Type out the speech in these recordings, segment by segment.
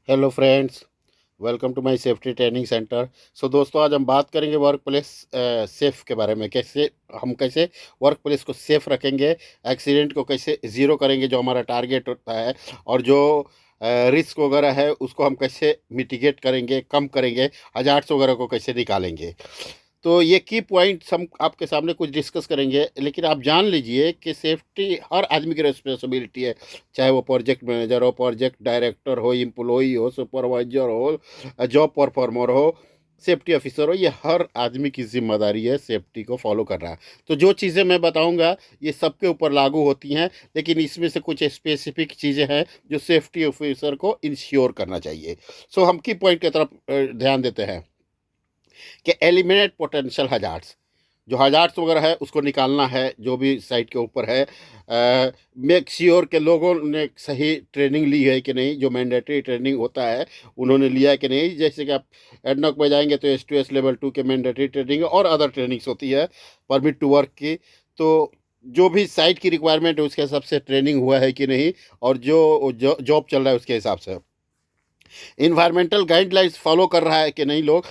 Hello friends, welcome to my safety training centre. दोस्तों, आज हम बात करेंगे वर्क प्लेस सेफ के बारे में। कैसे वर्क प्लेस को सेफ रखेंगे, एक्सीडेंट को कैसे ज़ीरो करेंगे जो हमारा टारगेट होता है, और जो रिस्क वगैरह है उसको हम कैसे मिटिगेट करेंगे, कम करेंगे, हजार्ड्स वगैरह को कैसे निकालेंगे। तो ये की पॉइंट्स हम आपके सामने कुछ डिस्कस करेंगे, लेकिन आप जान लीजिए कि सेफ्टी हर आदमी की रिस्पॉन्सिबिलिटी है। चाहे वो प्रोजेक्ट मैनेजर हो, प्रोजेक्ट डायरेक्टर हो, एम्प्लॉई हो, सुपरवाइजर हो, जॉब परफॉर्मर हो, सेफ्टी ऑफिसर हो, ये हर आदमी की जिम्मेदारी है सेफ्टी को फॉलो करना। तो जो चीज़ें मैं बताऊंगा ये सबके ऊपर लागू होती हैं, लेकिन इसमें से कुछ स्पेसिफिक चीज़ें हैं जो सेफ्टी ऑफिसर को इंश्योर करना चाहिए। हम की पॉइंट की तरफ ध्यान देते हैं कि एलिमिनेट पोटेंशियल हजार्ड्स। जो हजार्ड्स वगैरह है उसको निकालना है जो भी साइट के ऊपर है। मेक श्योर के लोगों ने सही ट्रेनिंग ली है कि नहीं, जो मैंडेटरी ट्रेनिंग होता है उन्होंने लिया है कि नहीं। जैसे कि आप एडनॉक में जाएंगे तो S2S लेवल 2 के मैंडेटरी ट्रेनिंग और अदर ट्रेनिंग्स होती है परमिट टू वर्क की। तो जो भी साइट की रिक्वायरमेंट है उसके हिसाब से ट्रेनिंग हुआ है कि नहीं, और जो जॉब चल रहा है उसके हिसाब से इन्वायरमेंटल गाइडलाइंस फॉलो कर रहा है कि नहीं लोग।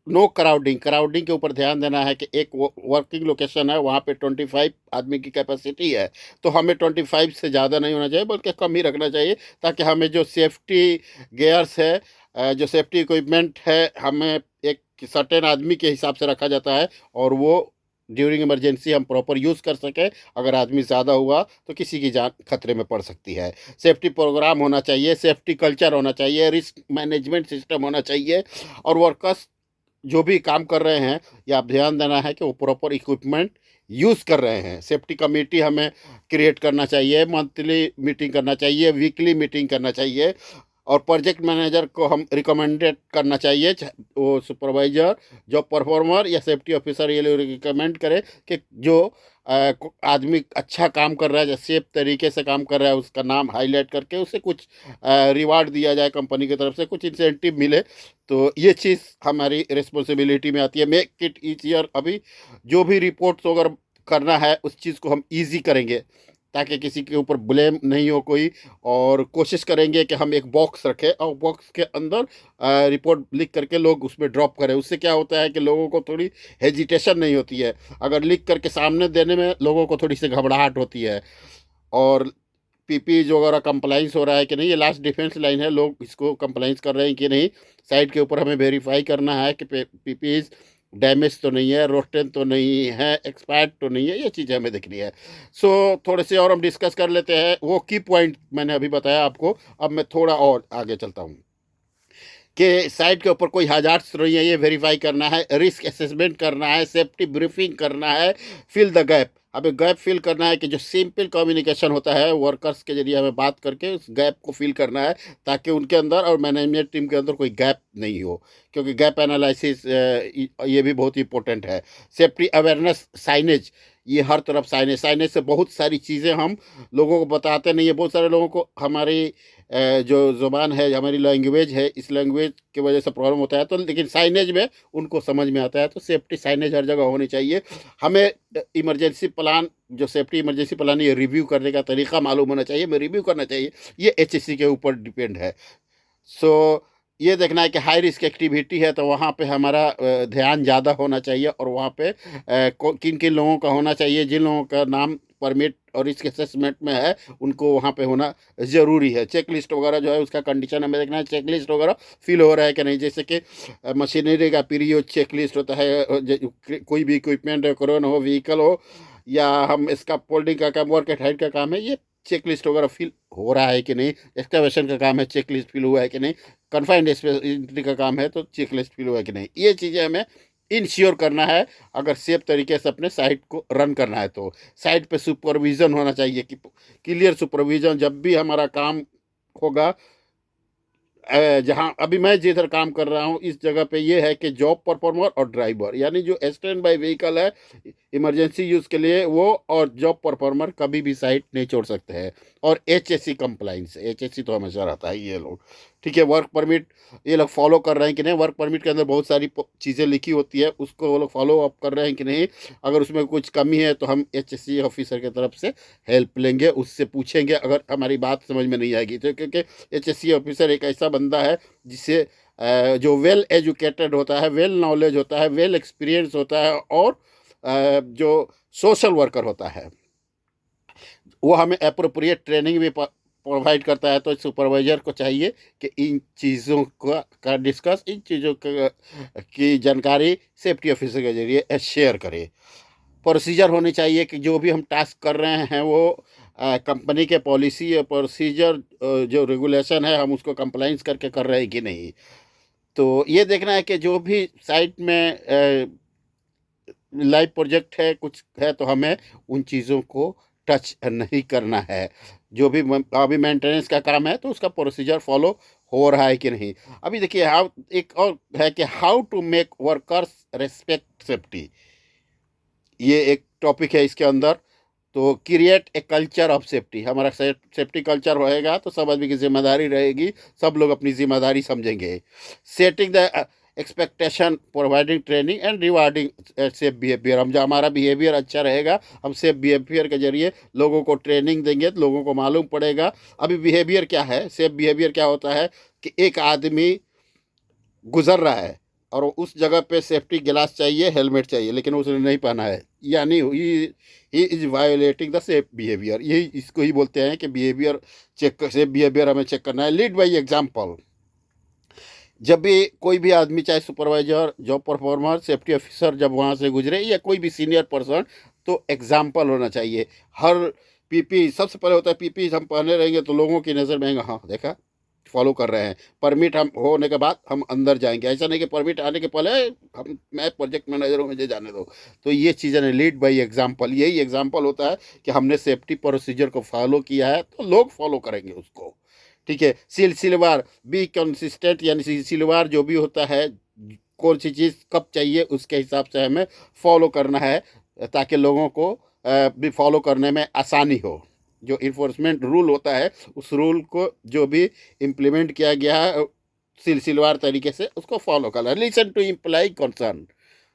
नो क्राउडिंग, क्राउडिंग के ऊपर ध्यान देना है कि एक वर्किंग लोकेशन है, वहाँ पे 25 आदमी की कैपेसिटी है, तो हमें 25 से ज़्यादा नहीं होना चाहिए बल्कि कम ही रखना चाहिए, ताकि हमें जो सेफ्टी गेयर्स है, जो सेफ्टी इक्विपमेंट है, हमें एक सर्टेन आदमी के हिसाब से रखा जाता है, और वो ड्यूरिंग इमरजेंसी हम प्रॉपर यूज़ कर सकें। अगर आदमी ज़्यादा हुआ तो किसी की जान खतरे में पड़ सकती है। सेफ्टी प्रोग्राम होना चाहिए, सेफ्टी कल्चर होना चाहिए, रिस्क मैनेजमेंट सिस्टम होना चाहिए, और वर्कर्स जो भी काम कर रहे हैं ये आप ध्यान देना है कि वो प्रॉपर इक्विपमेंट यूज़ कर रहे हैं। सेफ्टी कमेटी हमें क्रिएट करना चाहिए, मंथली मीटिंग करना चाहिए, वीकली मीटिंग करना चाहिए, और प्रोजेक्ट मैनेजर को हम रिकमेंडेड करना चाहिए, वो सुपरवाइजर, जॉब परफॉर्मर या सेफ्टी ऑफिसर, ये लोग रिकमेंड करें कि जो आदमी अच्छा काम कर रहा है, जो सेफ तरीके से काम कर रहा है, उसका नाम हाईलाइट करके उसे कुछ रिवार्ड दिया जाए, कंपनी की तरफ से कुछ इंसेंटिव मिले। तो ये चीज़ हमारी रिस्पॉन्सिबिलिटी में आती है। मेक इट ईजियर, अभी जो भी रिपोर्ट्स वगैरह करना है उस चीज़ को हम ईजी करेंगे ताकि किसी के ऊपर ब्लेम नहीं हो कोई। और कोशिश करेंगे कि हम एक बॉक्स रखें और बॉक्स के अंदर रिपोर्ट लिख करके लोग उसमें ड्रॉप करें। उससे क्या होता है कि लोगों को थोड़ी हेजिटेशन नहीं होती है। अगर लिख करके सामने देने में लोगों को थोड़ी सी घबराहट होती है। और पीपी जो वगैरह कंप्लाइंस हो रहा है कि नहीं, ये लास्ट डिफेंस लाइन है, लोग इसको कंप्लाइंस कर रहे हैं कि नहीं। साइट के ऊपर हमें वेरीफाई करना है कि पीपी डैमेज तो नहीं है, रोस्टेन तो नहीं है, एक्सपायर्ड तो नहीं है, ये चीज़ें हमें देखनी है। थोड़े से और हम डिस्कस कर लेते हैं। वो की पॉइंट मैंने अभी बताया आपको, अब मैं थोड़ा और आगे चलता हूँ कि साइट के ऊपर कोई हजार्ड्स नहीं है, ये वेरीफाई करना है, रिस्क असेसमेंट करना है, सेफ्टी ब्रीफिंग करना है, फिल द गैप। हमें गैप फिल करना है कि जो सिंपल कम्युनिकेशन होता है वर्कर्स के जरिए हमें बात करके उस गैप को फिल करना है, ताकि उनके अंदर और मैनेजमेंट टीम के अंदर कोई गैप नहीं हो, क्योंकि गैप एनालिसिस ये भी बहुत इंपॉर्टेंट है। सेफ्टी अवेयरनेस साइनेज, ये हर तरफ साइनेज, साइनेज से बहुत सारी चीज़ें हम लोगों को बताते नहीं है। बहुत सारे लोगों को हमारी जो ज़ुबान है, हमारी लैंग्वेज है, इस लैंग्वेज की वजह से प्रॉब्लम होता है, तो लेकिन साइनेज में उनको समझ में आता है। तो सेफ्टी साइनेज हर जगह होनी चाहिए। हमें इमरजेंसी प्लान, जो सेफ्टी इमरजेंसी प्लान, ये रिव्यू करने का तरीका मालूम होना चाहिए, हमें रिव्यू करना चाहिए। ये HSC के ऊपर डिपेंड है। सो ये देखना है कि हाई रिस्क एक्टिविटी है तो वहाँ पे हमारा ध्यान ज़्यादा होना चाहिए, और वहाँ पे किन किन लोगों का होना चाहिए, जिन लोगों का नाम परमिट और रिस्क असेसमेंट में है उनको वहाँ पे होना ज़रूरी है। चेक लिस्ट वगैरह जो है उसका कंडीशन हमें देखना है, चेक लिस्ट वगैरह फिल हो रहा है कि नहीं। जैसे कि मशीनरी का पीरियड चेक लिस्ट होता है, कोई भी इक्विपमेंट हो, क्रेन हो, व्हीकल हो, या हम इसका फोल्डिंग का काम, वर्क एट हाइट का काम है, ये चेक लिस्ट वगैरह फिल हो रहा है कि नहीं। एक्सकवेशन का काम है, चेक लिस्ट फिल हुआ है कि नहीं। कन्फाइंड स्पेस का काम है तो चेक लिस्ट फिल हुआ है कि नहीं। ये चीज़ें हमें इंश्योर करना है अगर सेफ तरीके से अपने साइट को रन करना है। तो साइट पे सुपरविज़न होना चाहिए कि क्लियर सुपरविज़न, जब भी हमारा काम होगा। जहाँ अभी मैं जिधर काम कर रहा हूँ इस जगह पे ये है कि जॉब परफॉर्मर और ड्राइवर, यानी जो स्टैंड बाई व्हीकल है, इमरजेंसी यूज़ के लिए वो और जॉब परफॉर्मर कभी भी साइट नहीं छोड़ सकते हैं। और HSC कंप्लाइंस, HSC तो हमेशा रहता है ये लोग, ठीक है। वर्क परमिट ये लोग फॉलो कर रहे हैं कि नहीं, वर्क परमिट के अंदर बहुत सारी चीज़ें लिखी होती है, उसको वो लोग फॉलो अप कर रहे हैं कि नहीं। अगर उसमें कुछ कमी है तो हम HSC ऑफिसर की तरफ से हेल्प लेंगे, उससे पूछेंगे अगर हमारी बात समझ में नहीं आएगी तो, क्योंकि HSC ऑफिसर एक ऐसा बंदा है जिसे जो वेल एजुकेटेड होता है, वेल नॉलेज होता है, वेल एक्सपीरियंस होता है, और जो सोशल वर्कर होता है वो हमें अप्रोप्रिएट ट्रेनिंग भी प्रोवाइड करता है। तो सुपरवाइजर को चाहिए कि इन चीज़ों का डिस्कस, इन चीज़ों की जानकारी सेफ्टी ऑफिसर के जरिए शेयर करे। प्रोसीजर होनी चाहिए कि जो भी हम टास्क कर रहे हैं वो कंपनी के पॉलिसी और प्रोसीजर जो रेगुलेशन है हम उसको कंप्लाइंस करके कर रहे हैं कि नहीं। तो ये देखना है कि जो भी साइट में लाइव प्रोजेक्ट है, कुछ है, तो हमें उन चीज़ों को टच नहीं करना है। जो भी अभी मेंटेनेंस का काम है तो उसका प्रोसीजर फॉलो हो रहा है कि नहीं। अभी देखिए हाउ, एक और है कि how to make workers respect safety, ये एक टॉपिक है इसके अंदर। तो create a culture of safety, हमारा सेफ्टी कल्चर रहेगा तो सब आदमी की जिम्मेदारी रहेगी, सब लोग अपनी जिम्मेदारी समझेंगे। Setting the expectation, providing training and rewarding safe behaviour, हम जो हमारा बिहेवियर अच्छा रहेगा हम सेफ बिहेवियर के जरिए लोगों को ट्रेनिंग देंगे तो लोगों को मालूम पड़ेगा। अभी बिहेवियर क्या है, सेफ बिहेवियर क्या होता है कि एक आदमी गुजर रहा है और उस जगह पे सेफ्टी गिलास चाहिए, हेलमेट चाहिए, लेकिन उसने नहीं पहना है, यानी he is violating the safe behaviour. यही इसको ही बोलते हैं कि बिहेवियर चेक, सेफ बिहेवियर हमें चेक करना है। लीड बाई एग्जाम्पल, जब भी कोई भी आदमी चाहे supervisor, job performer, safety officer जब वहाँ से गुजरे या कोई भी सीनियर पर्सन, तो एग्जाम्पल होना चाहिए। हर पीपी सबसे पहले होता है, पीपी हम पहने रहेंगे तो लोगों की नज़र में हाँ देखा फॉलो कर रहे हैं। परमिट हम होने के बाद हम अंदर जाएंगे, ऐसा नहीं कि परमिट आने के पहले हम मैं प्रोजेक्ट मैनेजर हूँ मुझे जाने दो। तो ये चीज़ें ने लीड बाई एग्जाम्पल, यही एग्जाम्पल होता है कि हमने सेफ्टी प्रोसीजर को फॉलो किया है तो लोग फॉलो करेंगे उसको, ठीक है। सिलसिलेवार, बी कंसिस्टेंट, यानी सिलसिलेवार जो भी होता है, कौन सी चीज़ कब चाहिए उसके हिसाब से हमें फॉलो करना है ताकि लोगों को भी फॉलो करने में आसानी हो। जो इन्फोर्समेंट रूल होता है उस रूल को जो भी इम्प्लीमेंट किया गया है सिलसिलेवार तरीके से उसको फॉलो करना। लिसन टू इम्प्लाई कंसर्न,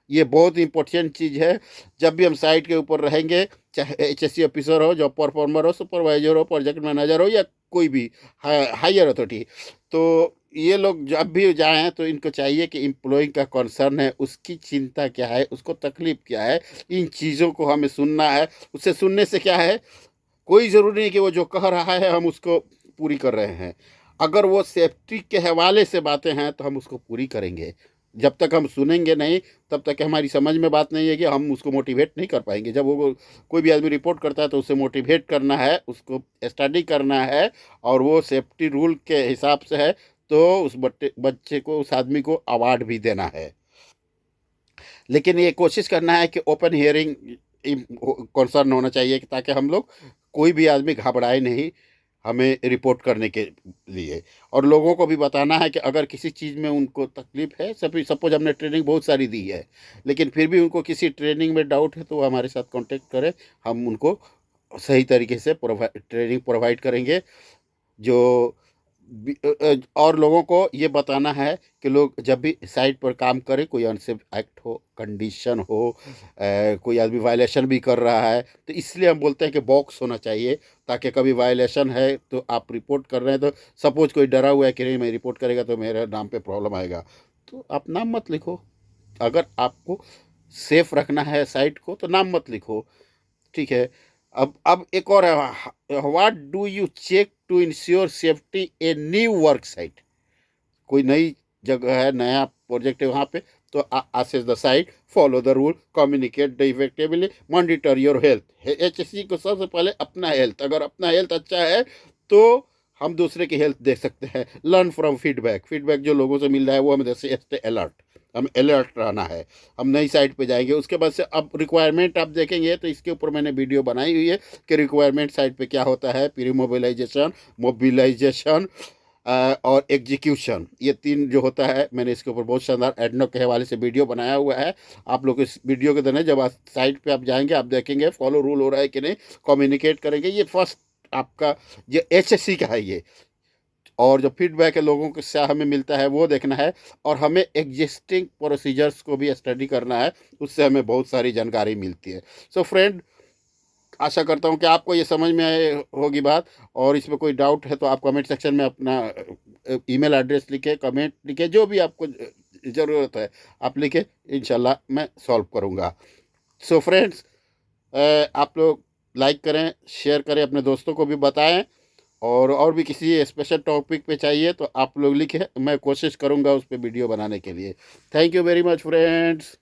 ये बहुत इंपॉर्टेंट चीज़ है। जब भी हम साइट के ऊपर रहेंगे, चाहे HSC ऑफिसर हो, जॉब परफॉर्मर हो, सुपरवाइजर हो, प्रोजेक्ट मैनेजर हो, या कोई भी हायर अथॉरिटी, तो ये लोग जब भी जाएं तो इनको चाहिए कि एम्प्लॉय का कंसर्न है, उसकी चिंता क्या है, उसको तकलीफ क्या है, इन चीज़ों को हमें सुनना है। उससे सुनने से क्या है, कोई ज़रूरी नहीं कि वो जो कह रहा है हम उसको पूरी कर रहे हैं। अगर वो सेफ्टी के हवाले से बातें हैं तो हम उसको पूरी करेंगे। जब तक हम सुनेंगे नहीं तब तक हमारी समझ में बात नहीं है कि हम उसको मोटिवेट नहीं कर पाएंगे। जब वो कोई भी आदमी रिपोर्ट करता है तो उसे मोटिवेट करना है, उसको स्टडी करना है, और वो सेफ्टी रूल के हिसाब से है तो उस बच्चे को, उस आदमी को अवार्ड भी देना है। लेकिन ये कोशिश करना है कि ओपन हियरिंग कंसर्न होना चाहिए ताकि हम लोग, कोई भी आदमी घबराए नहीं हमें रिपोर्ट करने के लिए। और लोगों को भी बताना है कि अगर किसी चीज़ में उनको तकलीफ है, सपोज हमने ट्रेनिंग बहुत सारी दी है लेकिन फिर भी उनको किसी ट्रेनिंग में डाउट है तो वो हमारे साथ कांटेक्ट करें, हम उनको सही तरीके से ट्रेनिंग प्रोवाइड करेंगे। जो और लोगों को ये बताना है कि लोग जब भी साइट पर काम करें, कोई अनसेफ एक्ट हो, कंडीशन हो, कोई आदमी वायलेशन भी कर रहा है तो इसलिए हम बोलते हैं कि बॉक्स होना चाहिए ताकि कभी वायलेशन है तो आप रिपोर्ट कर रहे हैं तो सपोज कोई डरा हुआ है कि नहीं मैं रिपोर्ट करेगा तो मेरे नाम पे प्रॉब्लम आएगा, तो आप नाम मत लिखो। अगर आपको सेफ रखना है साइट को तो नाम मत लिखो, ठीक है। अब एक और है, what do you check to ensure safety a new work site. कोई नई जगह है, नया प्रोजेक्ट है वहाँ पे, तो assess the site, follow the rule, communicate the effectively, monitor your health. HSC को सबसे पहले अपना हेल्थ, अगर अपना हेल्थ अच्छा है तो हम दूसरे की हेल्थ देख सकते हैं। लर्न फ्रॉम फीडबैक, फीडबैक जो लोगों से मिल रहा है वो हमें जैसे स्टे अलर्ट, हम अलर्ट रहना है। हम नई साइट पे जाएंगे उसके बाद से अब रिक्वायरमेंट आप देखेंगे तो इसके ऊपर मैंने वीडियो बनाई हुई है कि रिक्वायरमेंट साइट पे क्या होता है, प्री मोबिलाइजेशन, मोबिलाइजेशन, और एग्जीक्यूशन, ये 3 जो होता है, मैंने इसके ऊपर बहुत शानदार एडनॉक के हवाले से वीडियो बनाया हुआ है। आप लोग इस वीडियो के देना, जब आप साइट पे आप जाएंगे आप देखेंगे फॉलो रूल हो रहा है कि नहीं, कम्युनिकेट करेंगे। ये फर्स्ट आपका ये HSC का है ये। और जो फीडबैक है लोगों के से हमें मिलता है वो देखना है, और हमें एग्जिस्टिंग प्रोसीजर्स को भी स्टडी करना है, उससे हमें बहुत सारी जानकारी मिलती है। सो फ्रेंड, आशा करता हूँ कि आपको ये समझ में आए होगी बात, और इसमें कोई डाउट है तो आप कमेंट सेक्शन में अपना ईमेल एड्रेस लिखे, कमेंट लिखे, जो भी आपको ज़रूरत है आप लिखे, इंशाल्लाह मैं सॉल्व करूँगा। सो फ्रेंड्स, आप लोग लाइक करें, शेयर करें, अपने दोस्तों को भी बताएं, और भी किसी स्पेशल टॉपिक पे चाहिए तो आप लोग लिखें, मैं कोशिश करूँगा उस पर वीडियो बनाने के लिए। Thank you very much friends.